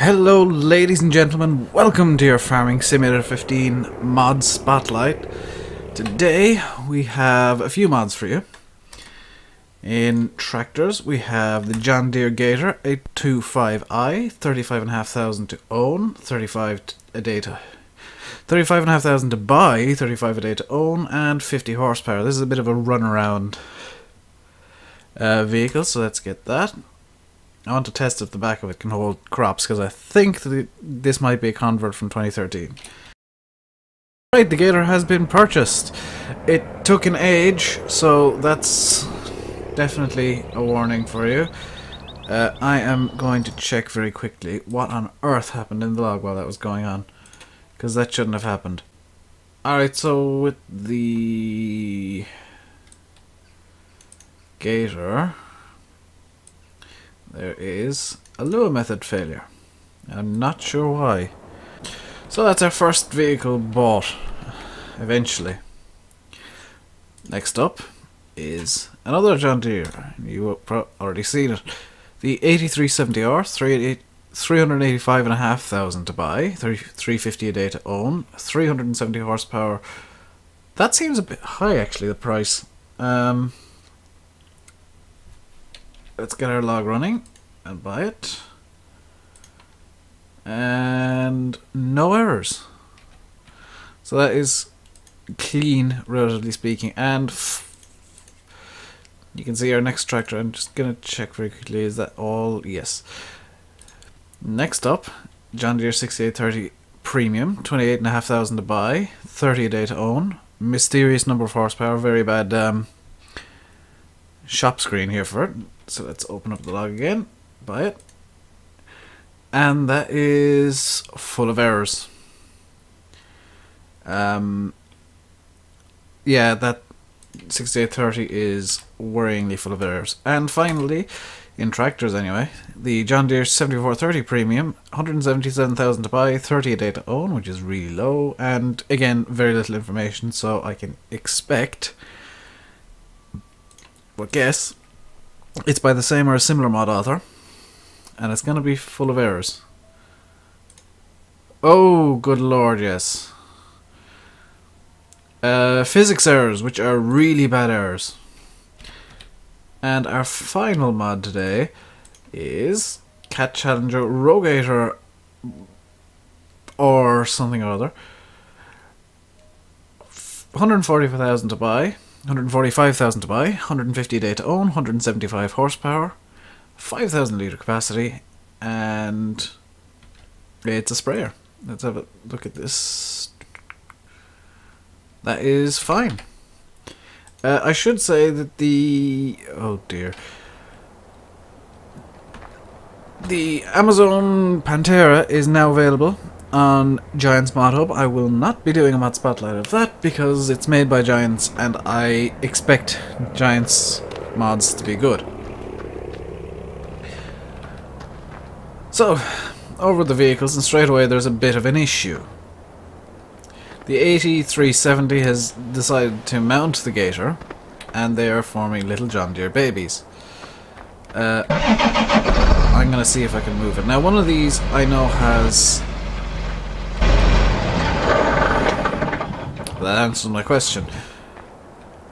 Hello ladies and gentlemen, welcome to your Farming Simulator 15 mod spotlight. Today we have a few mods for you. In tractors we have the John Deere Gator 825i, 35,500 to own, 35,500 to buy, 35 a day to own, and 50 horsepower. This is a bit of a runaround vehicle, so let's get that. I want to test if the back of it can hold crops, because I think that this might be a convert from 2013. Right, the Gator has been purchased. It took an age, so that's definitely a warning for you. I am going to check very quickly what on earth happened in the log while that was going on, because that shouldn't have happened. Alright, so with the Gator, there is a Lua method failure. I'm not sure why. So that's our first vehicle bought, eventually. Next up is another John Deere. You have already seen it. The 8370R, 385,500 to buy, 350 a day to own, 370 horsepower. That seems a bit high actually, the price. Let's get our log running and buy it. And no errors. So that is clean, relatively speaking. And you can see our next tractor. I'm just going to check very quickly. Is that all? Yes. Next up, John Deere 6830 Premium. 28,500 to buy. 30 a day to own. Mysterious number of horsepower. Very bad shop screen here for it. So let's open up the log again, buy it, and that is full of errors. Yeah, that 6830 is worryingly full of errors. And finally, in tractors anyway, the John Deere 7430 Premium, 177,000 to buy, 30 a day to own, which is really low, and again, very little information, so I can expect, but guess, it's by the same or a similar mod author, and it's going to be full of errors. Oh, good lord, yes. Physics errors, which are really bad errors. And our final mod today is Cat Challenger Rogue Gator or something or other. 145,000 to buy. 145,000 to buy, 150 a day to own, 175 horsepower, 5,000 litre capacity, and it's a sprayer. Let's have a look at this. That is fine. I should say that the... oh dear. The Amazon Pantera is now available on Giants Mod Hub. I will not be doing a mod spotlight of that because it's made by Giants and I expect Giants mods to be good. So, over the vehicles, and straight away there's a bit of an issue. The 8370 has decided to mount the Gator and they are forming little John Deere babies. I'm gonna see if I can move it. Now one of these I know has... that answers my question.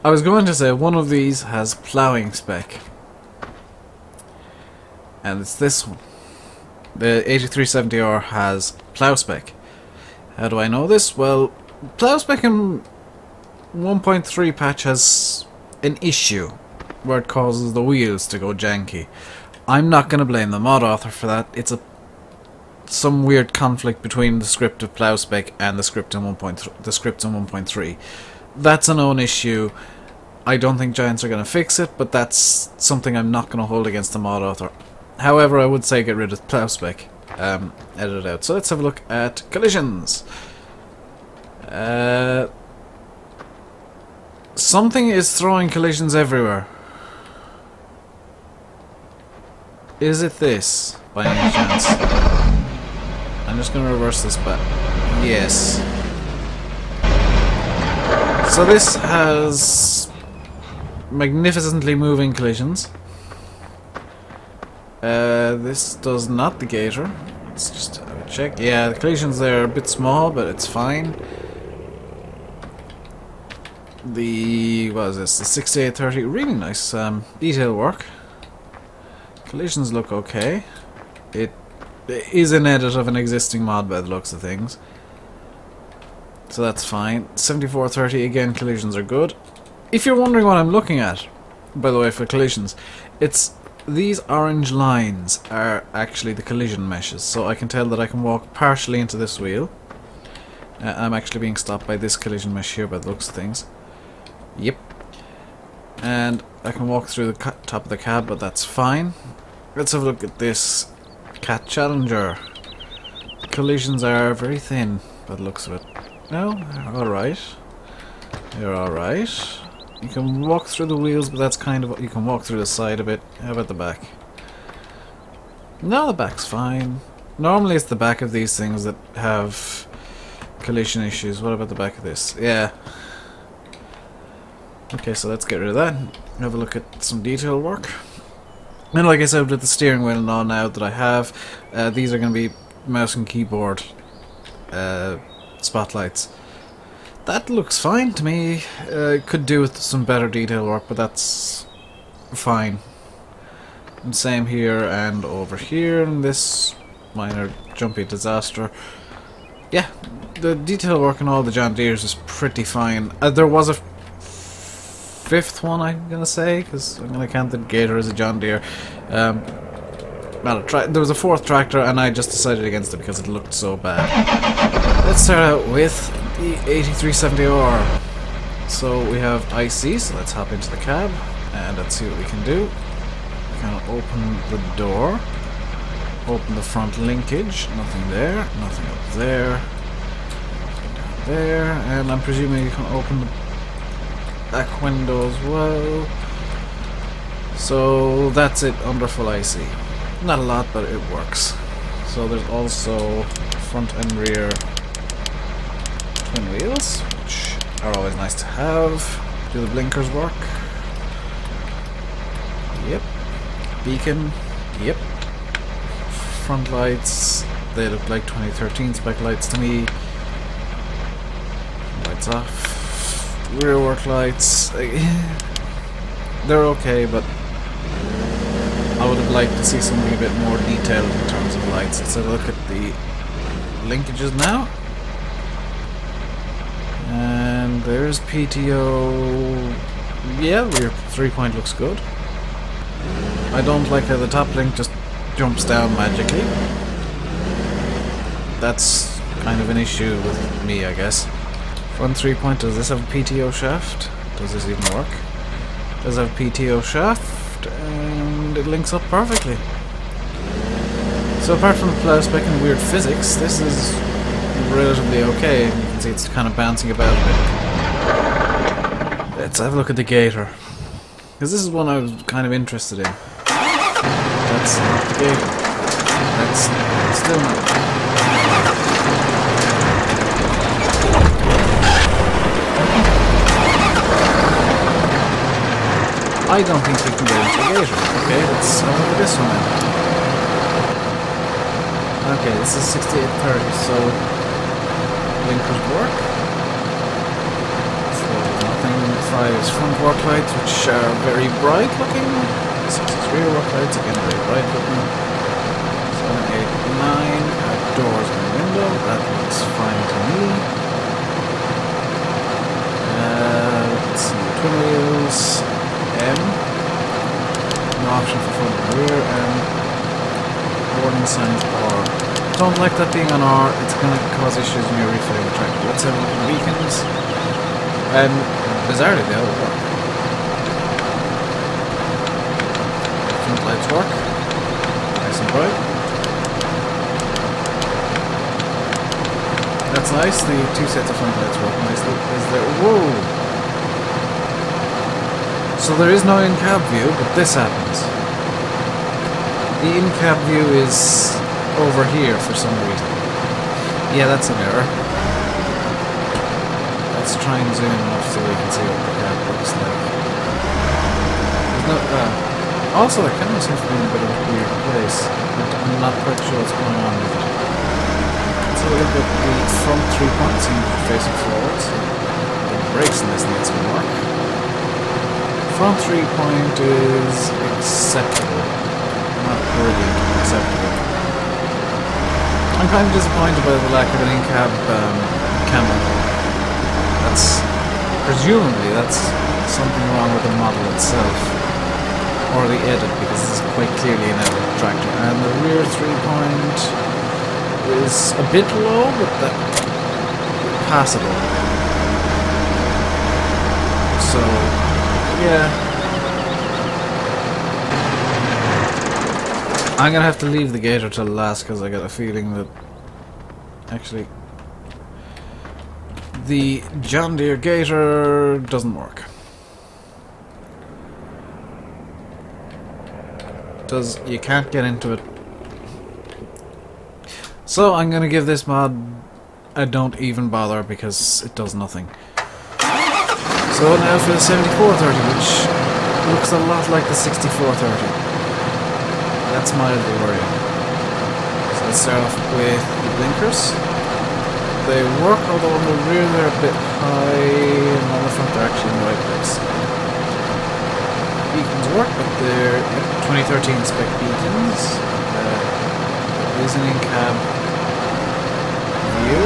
I was going to say one of these has ploughing spec, and it's this one. The 8370R has plough spec. How do I know this? Well, plough spec in 1.3 patch has an issue where it causes the wheels to go janky. I'm not going to blame the mod author for that. It's some weird conflict between the script of plough spec and the script in 1.3. That's a known issue. I don't think Giants are going to fix it, but that's something I'm not going to hold against the mod author. However, I would say get rid of plough spec. Edit it out. So let's have a look at collisions. Something is throwing collisions everywhere. Is it this, by any chance? I'm just going to reverse this back. Yes. So this has magnificently moving collisions. This does not the Gator. Let's just have a check. Yeah, the collisions there are a bit small, but it's fine. What is this? The 6830, really nice detail work. Collisions look okay. It is an edit of an existing mod by the looks of things. So that's fine. 7430, again, collisions are good. If you're wondering what I'm looking at, by the way, for collisions, it's these orange lines are actually the collision meshes. So I can tell that I can walk partially into this wheel. I'm actually being stopped by this collision mesh here by the looks of things. Yep. And I can walk through the top of the cab, but that's fine. Let's have a look at this Cat Challenger. The collisions are very thin by the looks of it. No, they're alright. They're alright. You can walk through the wheels, but that's kind of... You can walk through the side a bit. How about the back? No, the back's fine. Normally it's the back of these things that have collision issues. What about the back of this? Yeah. Okay, so let's get rid of that. Have a look at some detail work. And like I said, with the steering wheel and all now that I have, these are going to be mouse and keyboard spotlights. That looks fine to me. Could do with some better detail work, but that's fine. And same here and over here in this minor jumpy disaster. Yeah, the detail work on all the John Deeres is pretty fine. There was a fifth one, I'm gonna say, because I'm gonna count the Gator as a John Deere. There was a fourth tractor, and I just decided against it because it looked so bad. Let's start out with the 8370R. So we have IC, so let's hop into the cab and let's see what we can do. We can open the door, open the front linkage, nothing there, nothing up there, nothing down there, and I'm presuming you can open the back window as well. So that's it under full IC. Not a lot, but it works. So there's also front and rear twin wheels, which are always nice to have. Do the blinkers work? Yep. Beacon? Yep. Front lights, they look like 2013 spec lights to me. Lights off. Rear work lights, they're okay, but I would have liked to see something a bit more detailed in terms of lights. Let's have a look at the linkages now. And there's PTO. Yeah, rear 3-point looks good. I don't like how the top link just jumps down magically. That's kind of an issue with me, I guess. Front 3-point, does this have a PTO shaft? Does this even work? Does have a PTO shaft, and it links up perfectly. So apart from the plow spec and weird physics, this is relatively okay. You can see it's kind of bouncing about a bit. Let's have a look at the Gator, because this is one I was kind of interested in. That's not the Gator. That's still not. I don't think you can get into the Gator. Okay, let's have a look at this one then. Okay, this is 6830, so blinkers work. So nothing. 5's front work lights, which are very bright looking. 6's rear work lights, again very bright looking. 7, 8, 9, doors and window, that looks fine to me. Let's see, twin wheels. No option for front and rear, and warning signs R. Don't like that being on R, it's going to cause issues when you're refilling the tractor. Let's have a look at the beacons, and bizarrely they all work. Front lights work, nice and bright. That's nice, the 2 sets of front lights work nicely. Is there... Whoa! So there is no in-cab view, but this happens. The in-cab view is over here for some reason. Yeah, that's an error. Let's try and zoom in enough so we can see what the cab looks like. There's no... Also, the camera seems to be in a bit of a weird place. I'm not quite sure what's going on with it. Let's have a look at the front 3 points seem to be facing forwards. The brakes in this need some work. Front 3 point is acceptable. Not brilliant, but acceptable. I'm kind of disappointed by the lack of an in-cab camera. Presumably that's something wrong with the model itself. Or the edit, because this is quite clearly an edit tractor. And the rear 3 point is a bit low, but passable. So, yeah. I'm gonna have to leave the Gator till last because I got a feeling that actually the John Deere Gator doesn't work. You can't get into it. So I'm gonna give this mod a don't even bother because it does nothing. So now for the 7430, which looks a lot like the 6430. That's mildly worrying. So let's start off with the blinkers. They work, although on the rear they're a bit high, and on the front they're actually in the right place. Beacons work, but they're 2013 spec beacons. There is an in-cab view.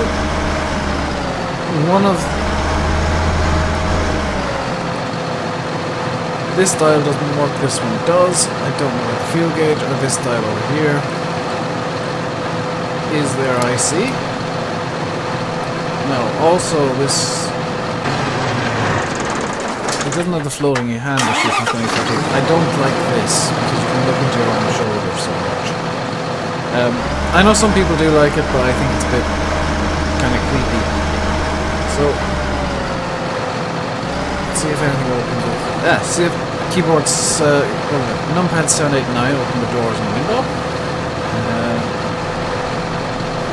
This dial doesn't work, this one does. I don't know about the fuel gauge or this dial over here. Is there IC? No, also this... It doesn't have the floating hand issue from 2013. I don't like this, because you can look into your own shoulder so much. I know some people do like it, but I think it's a bit kind of creepy. So, let's see if anything opens up. See if keyboards, numpad 789 open the doors and window.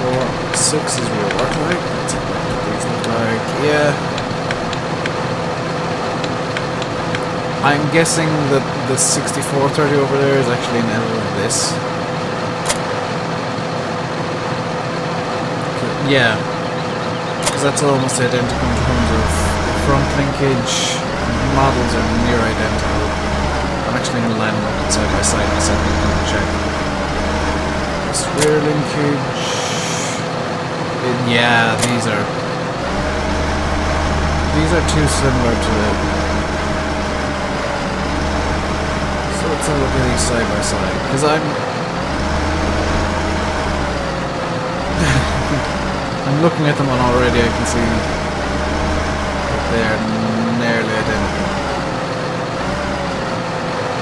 4, 6 is real work light. Let's see what these look like. Yeah. I'm guessing that the 6430 over there is actually an edit of this. Yeah, because that's almost identical in terms of front linkage. Models are near identical. I'm actually going to line them up side by side in a second and check. This rear linkage. Yeah, these are too similar to the. Let's have a look at these side by side, because I'm looking at them and already I can see that they're nearly identical.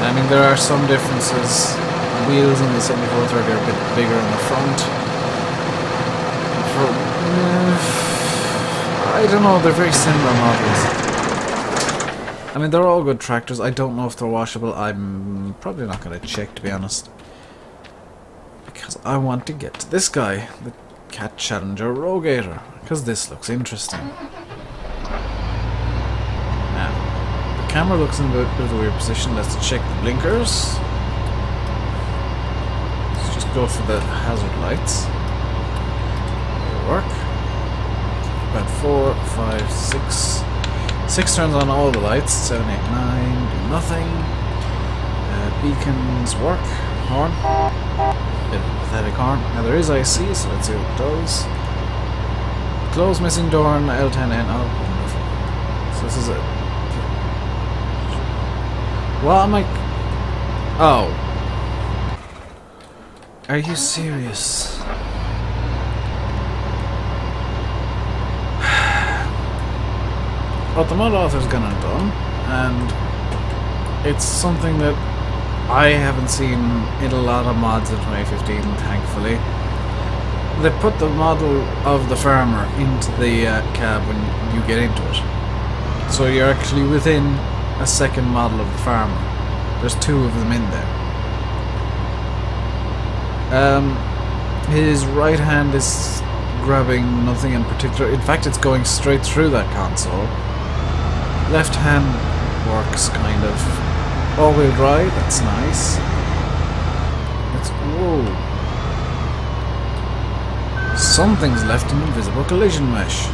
I mean, there are some differences. The wheels on the 7430 are a bit bigger on the front. I don't know, they're very similar models. I mean, they're all good tractors. I don't know if they're washable. I'm probably not going to check, to be honest. Because I want to get to this guy, the Cat Challenger Row Gator. Because this looks interesting. Now, the camera looks in a bit of a weird position. Let's check the blinkers. Let's just go for the hazard lights. They work. About 4, 5, 6... 6 turns on all the lights, 7, 8, 9, do nothing. Beacons work. Horn. Bit of a pathetic horn. Now there is IC, so let's see what it does. Close missing door on L10N. Oh, wonderful. So this is it. What am I... Oh. Are you serious? What the mod author's gone and done, and it's something that I haven't seen in a lot of mods in 2015, thankfully. They put the model of the farmer into the cab when you get into it. So you're actually within a second model of the farmer. There's 2 of them in there. His right hand is grabbing nothing in particular. In fact, it's going straight through that console. Left hand works, kind of. all-wheel drive, that's nice. Whoa. Something's left an invisible collision mesh.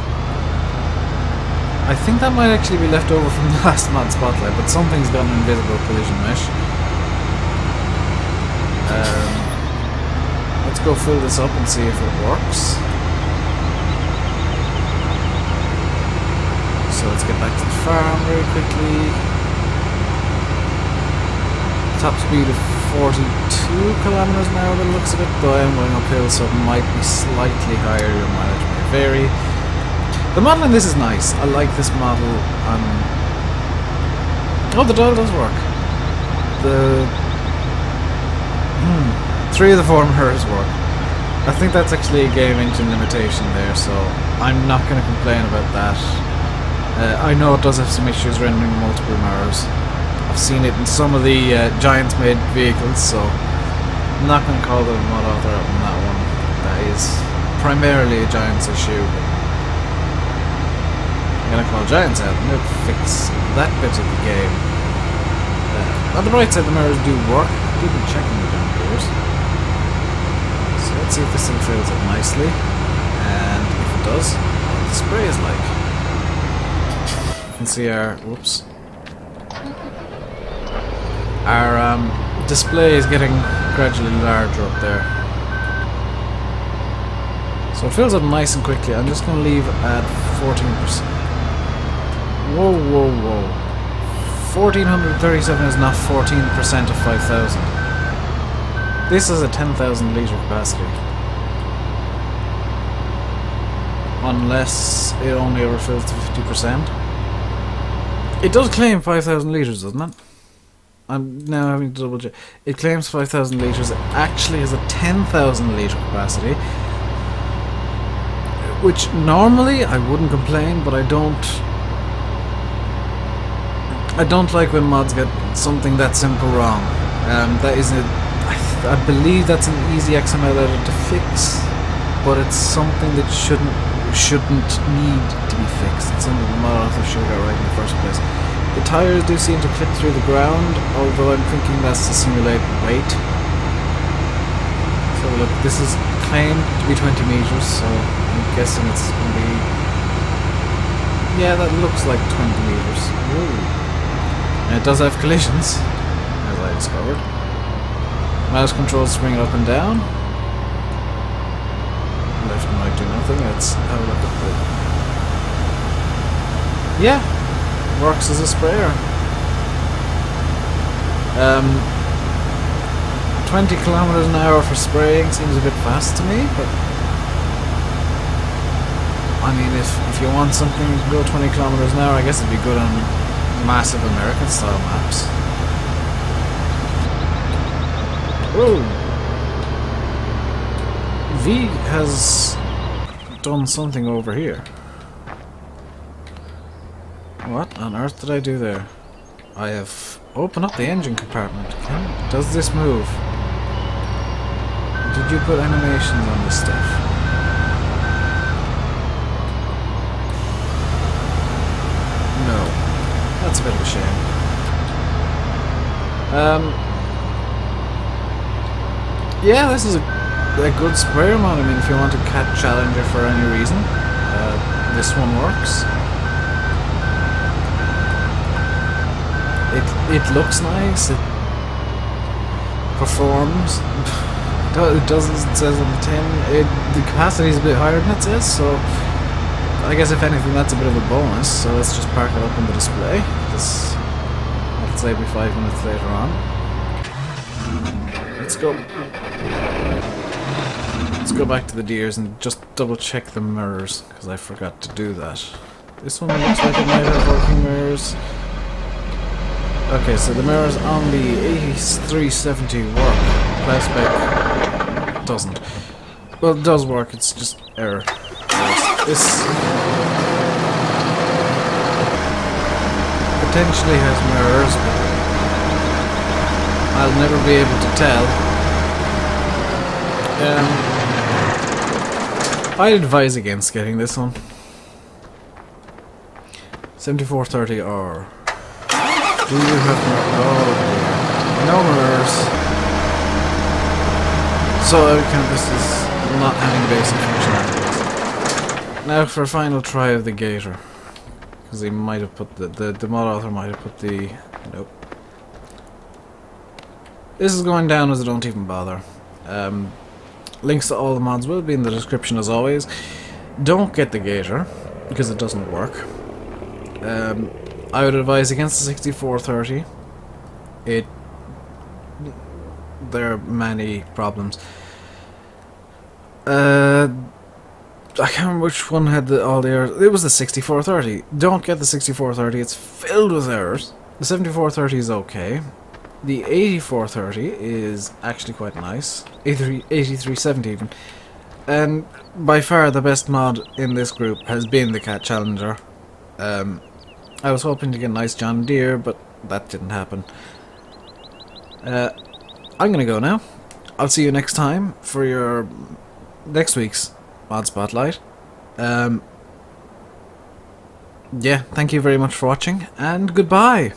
I think that might actually be left over from the last mod spotlight, but something's got an invisible collision mesh. Let's go fill this up and see if it works. So let's get back to the farm very quickly. Top speed of 42 kilometers an hour by the looks of it, though I am going uphill, so it might be slightly higher. Your mileage may vary. The model in this is nice. I like this model. Oh, the dial does work. The 3 of the 4 mirrors work. I think that's actually a game engine limitation there, so I'm not going to complain about that. I know it does have some issues rendering multiple mirrors. I've seen it in some of the Giants-made vehicles, so I'm not going to call the mod author out on that one. That is primarily a Giants issue. I'm going to call Giants out and they'll fix that bit of the game. On the right side, the mirrors do work. I didn't check them down here. So let's see if this thing fills up nicely. And if it does, what the spray is like. You can see our... whoops. Our display is getting gradually larger up there. So it fills up nice and quickly. I'm just going to leave at 14%. Whoa, whoa, whoa. 1437 is not 14% of 5,000. This is a 10,000 litre capacity. Unless it only ever fills to 50%. It does claim 5,000 litres, doesn't it? I'm now having to double check. It claims 5,000 litres. It actually has a 10,000 litre capacity. Which normally I wouldn't complain, but I don't like when mods get something that simple wrong. That is I believe that's an easy XML editor to fix, but it's something that shouldn't need to be fixed. It's something the mod author should have right in the first place. The tires do seem to clip through the ground, although I'm thinking that's to simulate weight. So look, this is claimed to be 20 meters, so I'm guessing it's going to be... yeah, that looks like 20 meters. Ooh. And it does have collisions, as I discovered. Mouse controls swing it up and down. Left and right do nothing. Let's have a look at it. Yeah, works as a sprayer. 20 kilometers an hour for spraying seems a bit fast to me, but I mean, if you want something to go 20 kilometers an hour, I guess it'd be good on massive American style maps. Whoa! V has done something over here. What on earth did I do there? I have opened up the engine compartment. Does this move? Did you put animations on this stuff? No. That's a bit of a shame. Yeah, this is a good sprayer mod. I mean, if you want to catch Challenger for any reason, this one works. It looks nice. It performs. It doesn't. It says on the tin. The capacity is a bit higher than it says, so I guess if anything, that's a bit of a bonus. So let's just park it up on the display. Because it'll save me 5 minutes later on. Let's go. Let's go back to the Deeres and just double check the mirrors, because I forgot to do that. This one looks like it might have working mirrors. Okay, so the mirrors on the A370 work. Flashback doesn't. Well, it does work, it's just error. This potentially has mirrors, but I'll never be able to tell. I'd advise against getting this one. 7430R. Do you have no mirrors? So I would count this as not having basic functionalities. Now for a final try of the Gator. Because he might have put the mod author might have put the... Nope. This is going down as I don't even bother. Links to all the mods will be in the description as always. Don't get the Gator, because it doesn't work. I would advise against the 6430. There are many problems. I can't remember which one had all the errors. It was the 6430. Don't get the 6430. It's filled with errors. The 7430 is okay. The 8430 is actually quite nice. 8370 even. And by far the best mod in this group has been the Cat Challenger. I was hoping to get a nice John Deere, but that didn't happen. I'm gonna go now. I'll see you next time for your next week's Mod Spotlight. Yeah, thank you very much for watching, and goodbye!